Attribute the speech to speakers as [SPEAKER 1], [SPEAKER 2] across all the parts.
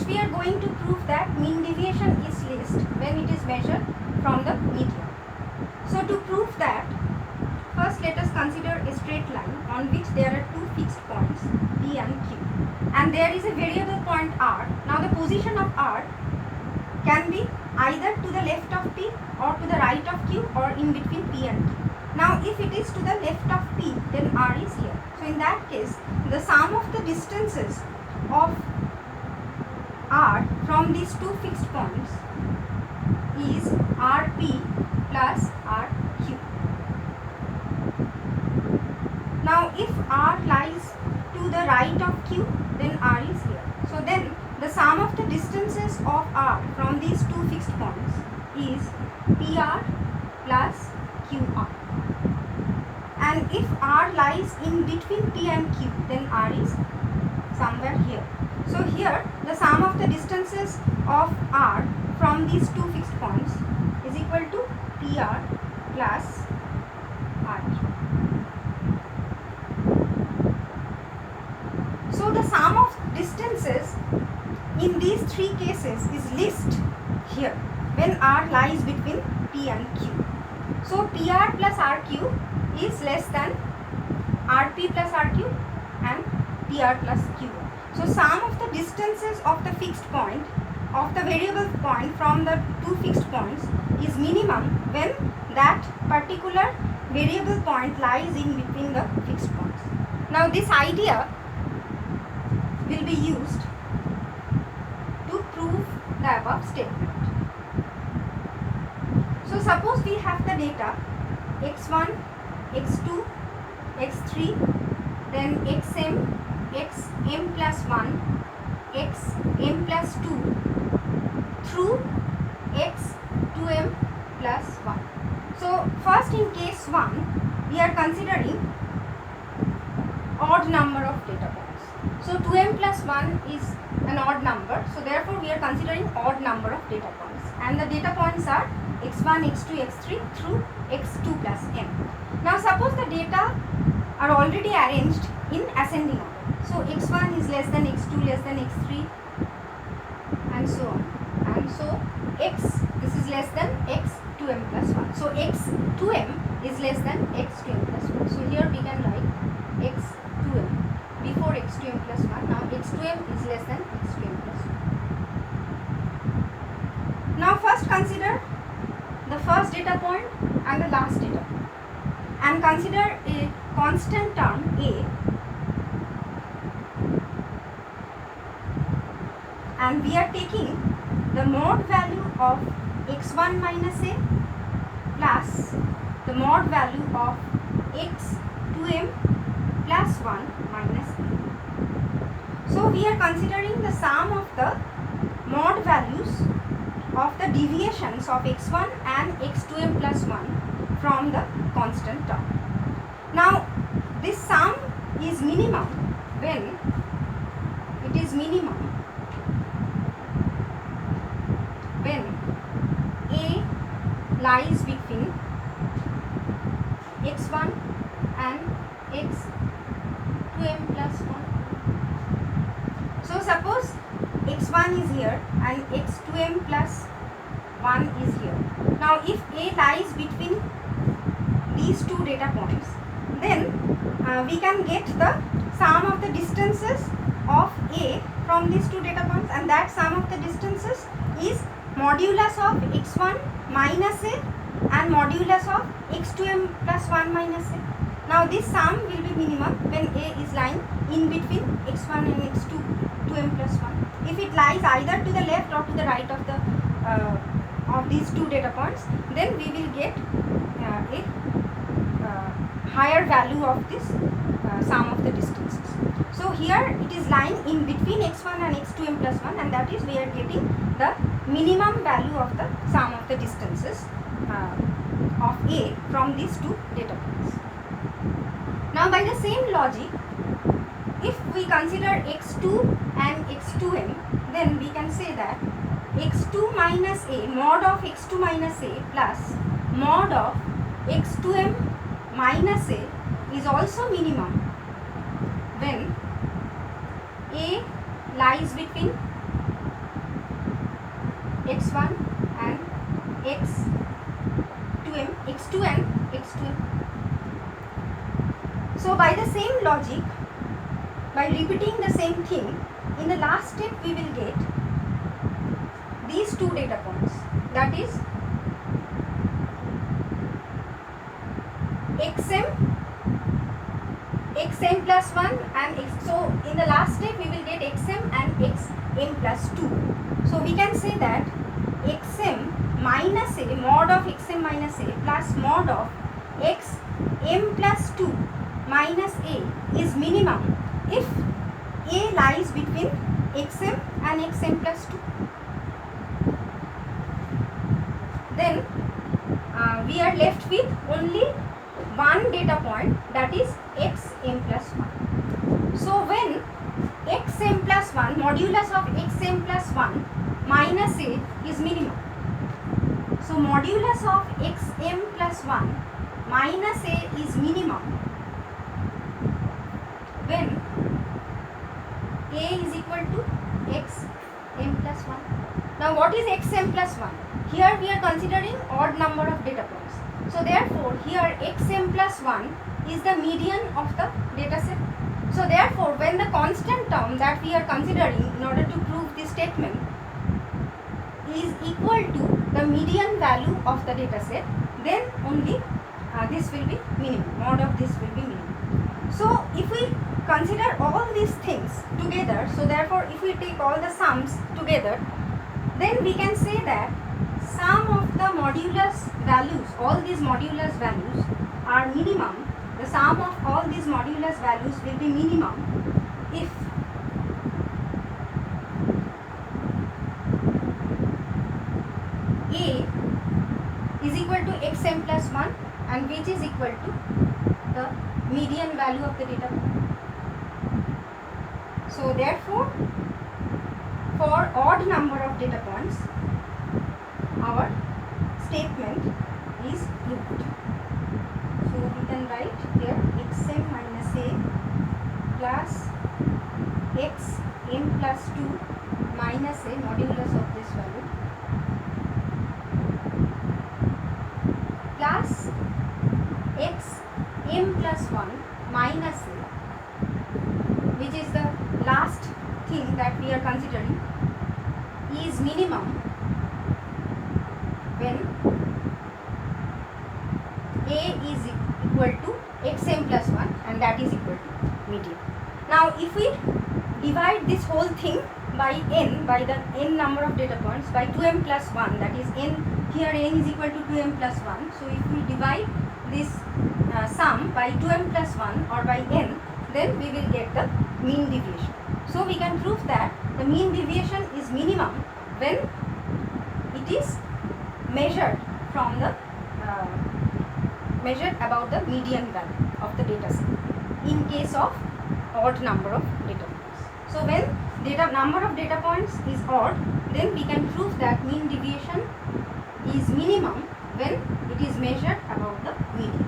[SPEAKER 1] First we are going to prove that mean deviation is least when it is measured from the median. So to prove that, first let us consider a straight line on which there are two fixed points P and Q, and there is a variable point R. Now the position of R can be either to the left of P or to the right of Q or in between P and Q. Now if it is to the left of P, then R is here. So in that case, the sum of the distances of R from these two fixed points is RP plus RQ. Now if R lies to the right of Q, then R is here. So then the sum of the distances of R from these two fixed points is PR plus QR. And if R lies in between P and Q, then R is somewhere here. So here the sum of the distances of R from these two fixed points is equal to PR plus RQ. So the sum of distances in these three cases is least here when R lies between P and Q. So PR plus RQ is less than RP plus RQ and PR plus QR. So sum of the distances of the fixed point, of the variable point from the two fixed points is minimum when that particular variable point lies in between the fixed points. Now this idea will be used to prove the above statement. So suppose we have the data x1, x2, x3, then xm, xm plus 1, xm plus 2 through x2m plus 1. So first in case 1, we are considering odd number of data points. So 2m plus 1 is an odd number, so therefore we are considering odd number of data points, and the data points are x1, x2, x3 through x2 plus m. Now suppose the data are already arranged in ascending order. So x1 is less than x2 less than x3 and so on. And so this is less than x2m plus 1. So x2m is less than x2m plus 1. So here we can write x2m before x2m plus 1. Now x2m is less than x2m plus 1. Now first consider the first data point and the last data point, and consider a constant term A, and we are taking the mod value of x1 minus a plus the mod value of x2m plus 1 minus a. So we are considering the sum of the mod values of the deviations of x1 and x2m plus 1 from the constant term. Now this sum is minimum when it is minimum when A lies between x1 and x2m plus 1. So suppose x1 is here and x2m plus 1 is here. Now if A lies between these two data points, then we can get the sum of the distances of A from these two data points, and that sum of the distances is modulus of x1 minus a and modulus of x2m plus 1 minus a. Now this sum will be minimum when A is lying in between x1 and x2m plus 1. If it lies either to the left or to the right of these two data points, then we will get a higher value of this sum of the distances. So here it is lying in between x1 and x2m plus 1, and that is we are getting the minimum value of the sum of the distances of A from these two data points. Now by the same logic, if we consider x2 and x2m, then we can say that x2 minus a, mod of x2 minus a plus mod of x2m minus a is also minimum when A lies between x1 and x2m, x2 and x2m. So by the same logic, by repeating the same thing, in the last step we will get these two data points, that is xm plus 1 and x. So in the last step we will get xm and xm plus 2. So we can say that xm minus a mod of xm minus a plus mod of xm plus 2 minus a is minimum if a lies between xm and xm plus 2. Then we are left with only one data point, that is xm plus 1. So when xm plus 1, modulus of xm plus 1 minus a is minimum. So modulus of xm plus 1 minus a is minimum when a is equal to xm plus 1. Now what is xm plus 1? Here we are considering odd number of data points. So therefore here xm plus 1 is the median of the data set. So therefore when the constant term that we are considering in order to prove this statement is equal to the median value of the data set, then only this will be minimum, mod of this will be minimum. So if we consider all these things together, so therefore if we take all the sums together, then we can say that sum of the modulus values, all these modulus values are minimum. The sum of all these modulus values will be minimum if a is equal to xm plus 1 and which is equal to the median value of the data point. So therefore for odd number of data points our statement is proved. So we can write here xm minus a plus xm plus 2 minus a modulus of this value plus xm plus 1 minus a, which is the last thing that we are considering, is minimum when a is equal to xm plus 1 and that is equal to median. Now if we divide this whole thing by n, by the n number of data points, by 2m plus 1, that is n, here n is equal to 2m plus 1. So if we divide this sum by 2m plus 1 or by n, then we will get the mean deviation. So we can prove that the mean deviation is minimum when it is measured from the measured about the median value of the data set in case of odd number of data points. So when number of data points is odd, then we can prove that mean deviation is minimum when it is measured about the median.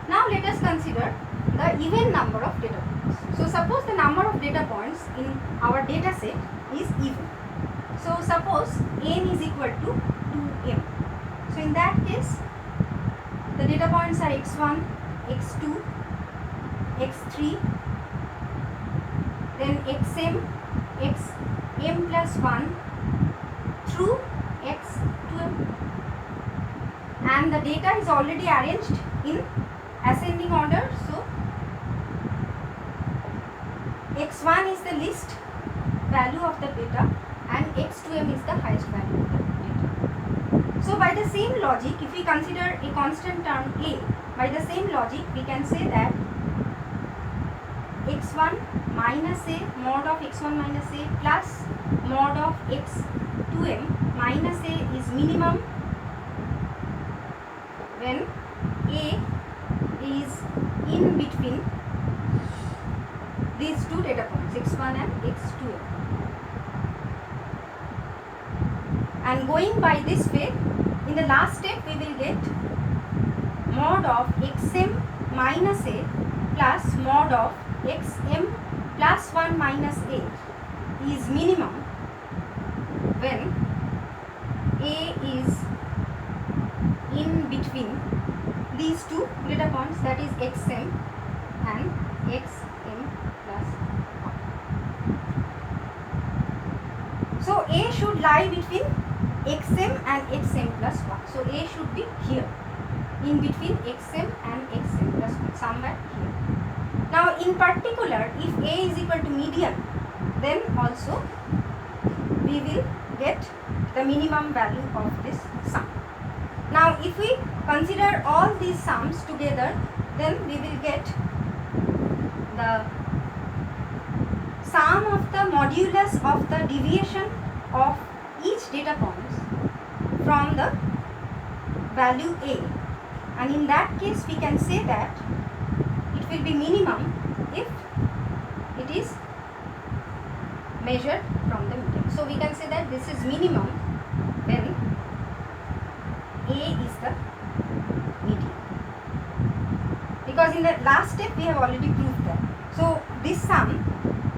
[SPEAKER 1] Now let us consider the even number of data points. So suppose the number of data points in our data set is even. So suppose n is equal to 2m. So in that case the data points are x1, x2, x3, then xm plus 1 through x2m, and the data is already arranged in ascending order. So x1 is the least value of the data and x2m is the highest value of the data. So by the same logic, if we consider a constant term a, by the same logic we can say that x1 minus a mod of x1 minus a plus mod of x2m minus a is minimum when a is in between these two data points x1 and x2m. And going by this way, in the last step we will get mod of xm minus a plus mod of xm plus 1 minus a is minimum when xm and xm plus 1. So A should lie between xm and xm plus 1. So A should be here, in between xm and xm plus 1, somewhere here. Now in particular, if A is equal to median, then also we will get the minimum value of this sum. Now if we consider all these sums together, then we will get the sum of the modulus of the deviation of each data points from the value A, and in that case we can say that it will be minimum if it is measured from the median. So we can say that this is minimum when A is the median, because in the last step we have already proved that. So this sum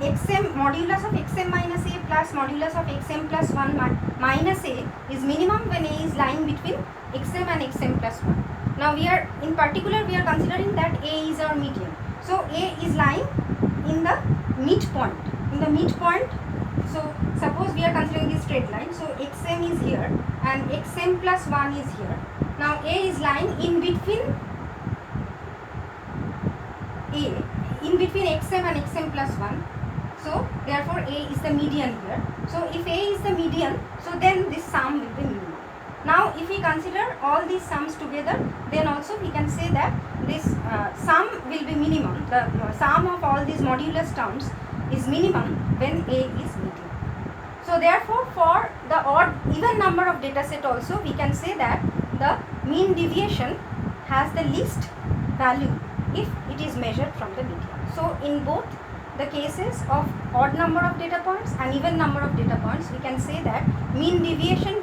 [SPEAKER 1] xm modulus of xm minus A plus modulus of xm plus 1 minus A is minimum when A is lying between xm and xm plus 1. Now we are, in particular we are considering that A is our median. So A is lying in the midpoint. In the midpoint, so suppose we are considering this straight line. So xm is here and xm plus 1 is here. Now A is lying in between xm and xm plus 1. So therefore A is the median here. So if A is the median, so then this sum will be minimum. Now if we consider all these sums together, then also we can say that this sum will be minimum. The sum of all these modulus terms is minimum when A is median. So therefore for the odd even number of data set also, we can say that the mean deviation has the least value if it is measured from the median. So in both the cases of odd number of data points and even number of data points, we can say that mean deviation